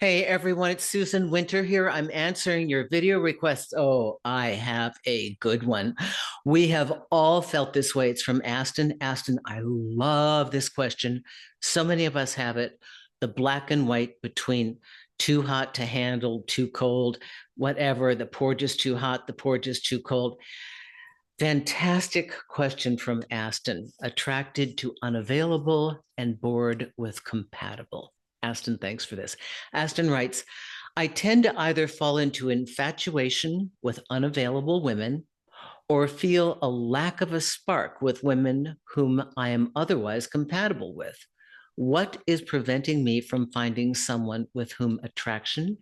Hey everyone, it's Susan Winter here. I'm answering your video requests. Oh, I have a good one. We have all felt this way. It's from Aston. Aston, I love this question. So many of us have it. The black and white between too hot to handle, too cold, whatever. The porridge is too hot, the porridge is too cold. Fantastic question from Aston. Attracted to unavailable and bored with compatible. Aston, thanks for this. Aston writes, I tend to either fall into infatuation with unavailable women or feel a lack of a spark with women whom I am otherwise compatible with. What is preventing me from finding someone with whom attraction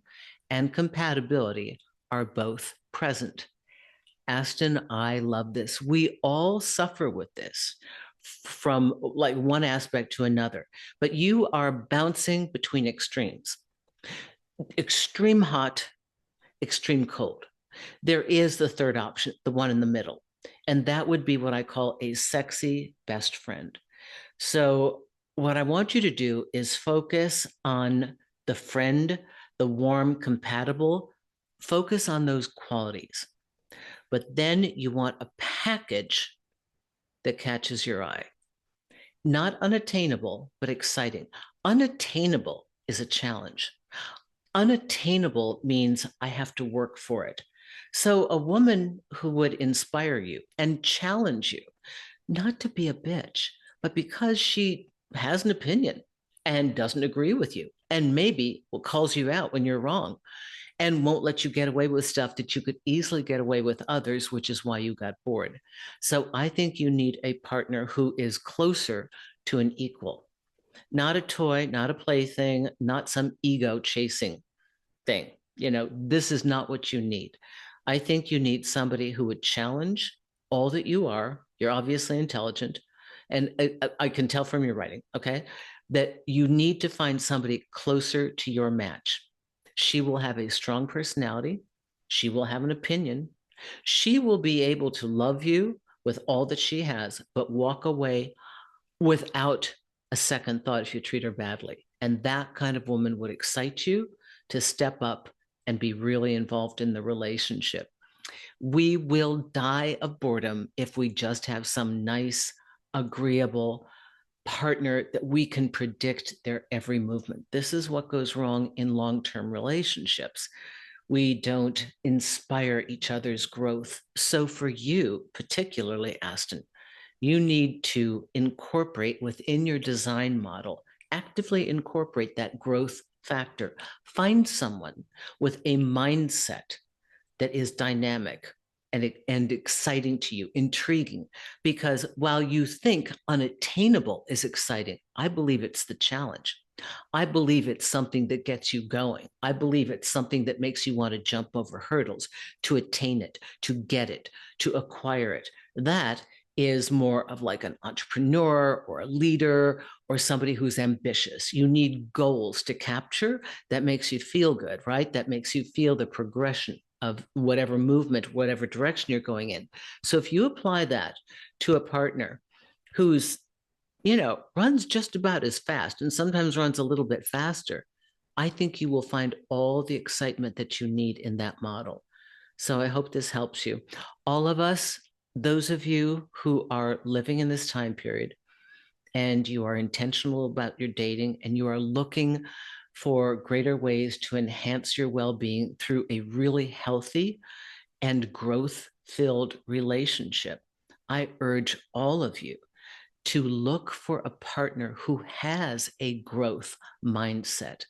and compatibility are both present? Aston, I love this. We all suffer with this from like one aspect to another, but you are bouncing between extremes, extreme hot, extreme cold. There is the third option, the one in the middle, and that would be what I call a sexy best friend. So, what I want you to do is focus on the friend, the warm, compatible, focus on those qualities. But then you want a package that catches your eye. Not unattainable, but exciting. Unattainable is a challenge. Unattainable means I have to work for it. So, a woman who would inspire you and challenge you, not to be a bitch, but because she has an opinion and doesn't agree with you, and maybe calls you out when you're wrong and won't let you get away with stuff that you could easily get away with others, which is why you got bored. So I think you need a partner who is closer to an equal, not a toy, not a plaything, not some ego chasing thing. This is not what you need. I think you need somebody who would challenge all that you are. You're obviously intelligent. And I can tell from your writing, okay, that you need to find somebody closer to your match. She will have a strong personality. She will have an opinion. She will be able to love you with all that she has, but walk away without a second thought if you treat her badly. And that kind of woman would excite you to step up and be really involved in the relationship. We will die of boredom if we just have some nice, agreeable partner that we can predict their every movement. This is what goes wrong in long term relationships. We don't inspire each other's growth. So, for you, particularly, Aston, you need to incorporate within your design model, actively incorporate that growth factor. Find someone with a mindset that is dynamic and exciting to you, intriguing. Because while you think unattainable is exciting, I believe it's the challenge. I believe it's something that gets you going. I believe it's something that makes you want to jump over hurdles to attain it, to get it, to acquire it. That is more of like an entrepreneur or a leader or somebody who's ambitious. You need goals to capture that makes you feel good, right? That makes you feel the progression of whatever movement, whatever direction you're going in. So if you apply that to a partner who's, runs just about as fast and sometimes runs a little bit faster, I think you will find all the excitement that you need in that model. So I hope this helps you. All of us, those of you who are living in this time period and you are intentional about your dating and you are looking for greater ways to enhance your well being through a really healthy and growth filled relationship, I urge all of you to look for a partner who has a growth mindset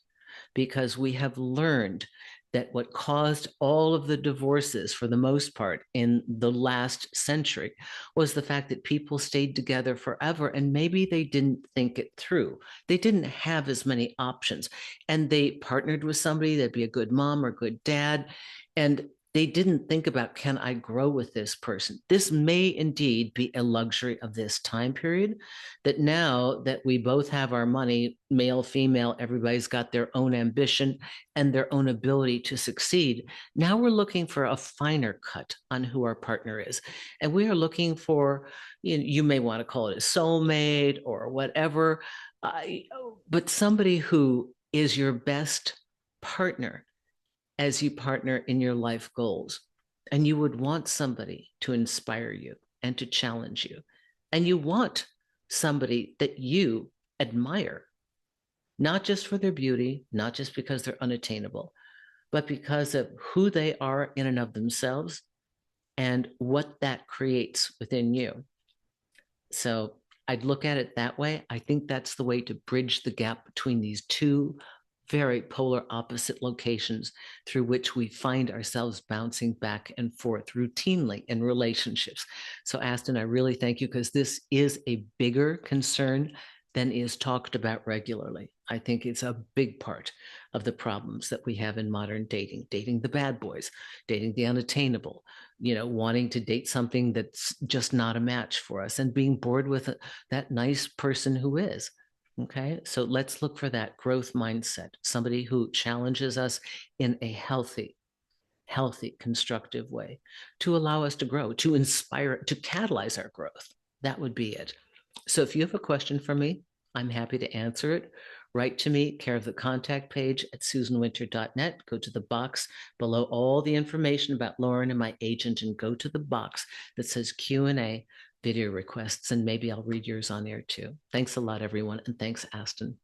because we have learned that what caused all of the divorces for the most part in the last century was the fact that people stayed together forever and maybe they didn't think it through. They didn't have as many options and they partnered with somebody that'd be a good mom or good dad. And they didn't think about, can I grow with this person? This may indeed be a luxury of this time period, that now that we both have our money, male, female, everybody's got their own ambition and their own ability to succeed. Now we're looking for a finer cut on who our partner is. And we are looking for, you may want to call it a soulmate or whatever, but somebody who is your best partner as you partner in your life goals. And you would want somebody to inspire you and to challenge you. And you want somebody that you admire, not just for their beauty, not just because they're unattainable, but because of who they are in and of themselves and what that creates within you. So I'd look at it that way. I think that's the way to bridge the gap between these two very polar opposite locations through which we find ourselves bouncing back and forth routinely in relationships. So, Aston, I really thank you because this is a bigger concern than is talked about regularly. I think it's a big part of the problems that we have in modern dating, dating the bad boys, dating the unattainable, wanting to date something that's just not a match for us and being bored with that nice person who is. Okay, so let's look for that growth mindset, somebody who challenges us in a healthy, constructive way to allow us to grow, to inspire, to catalyze our growth. That would be it. So if you have a question for me, I'm happy to answer it. Write to me, care of the contact page at susanwinter.net. Go to the box below all the information about Lauren and my agent and go to the box that says Q&A video requests, and maybe I'll read yours on air too. Thanks a lot, everyone, and thanks, Aston.